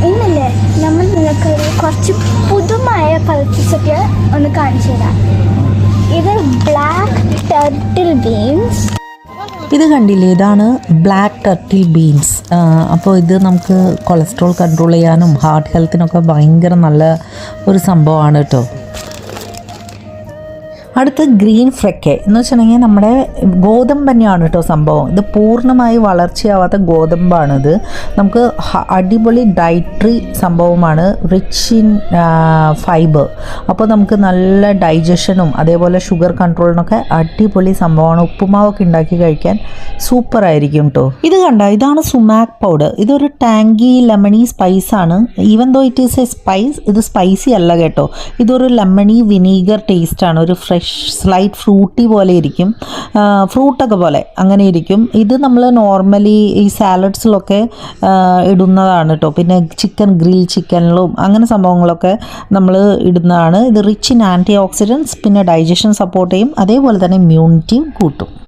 ഇന്നല്ലേ നമ്മൾ നിങ്ങൾക്ക് കുറച്ച് പുതുമായ പൾസൊക്കെ ഒന്ന് കാണിച്ചു തരാം. ഇത് ബ്ലാക്ക് ടർട്ടിൽ ബീൻസ്. ഇത് കണ്ടില്ലേ, ഇതാണ് ബ്ലാക്ക് ടർട്ടിൽ ബീൻസ്. അപ്പോൾ ഇത് നമുക്ക് കൊളസ്ട്രോൾ കൺട്രോൾ ചെയ്യാനും ഹാർട്ട് ഹെൽത്തിനൊക്കെ ഭയങ്കര നല്ല ഒരു സംഭവമാണ് കേട്ടോ. അടുത്ത് ഗ്രീൻ ഫ്രെക്കെ എന്ന് വെച്ചിട്ടുണ്ടെങ്കിൽ നമ്മുടെ ഗോതമ്പ് തന്നെയാണ് കേട്ടോ സംഭവം. ഇത് പൂർണ്ണമായി വളർച്ചയാവാത്ത ഗോതമ്പാണിത്. നമുക്ക് അടിപൊളി ഡയറ്ററി സംഭവമാണ്, റിച്ച് ഇൻ ഫൈബർ. അപ്പോൾ നമുക്ക് നല്ല ഡൈജഷനും അതേപോലെ ഷുഗർ കൺട്രോളിനൊക്കെ അടിപൊളി സംഭവമാണ്. ഉപ്പുമാവൊക്കെ ഉണ്ടാക്കി കഴിക്കാൻ സൂപ്പർ ആയിരിക്കും കേട്ടോ. ഇത് കണ്ടോ, ഇതാണ് സുമാക് പൗഡർ. ഇതൊരു ടാങ്കി ലെമണി സ്പൈസാണ്. Even though it is a spice, ഇത് സ്പൈസി അല്ല കേട്ടോ. ഇതൊരു ലെമണി വിനീഗർ ടേസ്റ്റാണ്. ഒരു ഫ്രഷ് സ്ലൈറ്റ് ഫ്രൂട്ടി പോലെ ഇരിക്കും, ഫ്രൂട്ടൊക്കെ പോലെ അങ്ങനെ ഇരിക്കും. ഇത് നമ്മൾ നോർമലി ഈ സാലഡ്സിലൊക്കെ ഇടുന്നതാണ് കേട്ടോ. പിന്നെ ഗ്രിൽ ചിക്കനിലും അങ്ങനെ സംഭവങ്ങളൊക്കെ നമ്മൾ ഇടുന്നതാണ്. ഇത് റിച്ച് ഇൻ ആൻറ്റി ഓക്സിഡൻറ്റ്സ്, പിന്നെ ഡൈജഷൻ സപ്പോർട്ട് ചെയ്യും, അതേപോലെ തന്നെ ഇമ്മ്യൂണിറ്റിയും കൂട്ടും.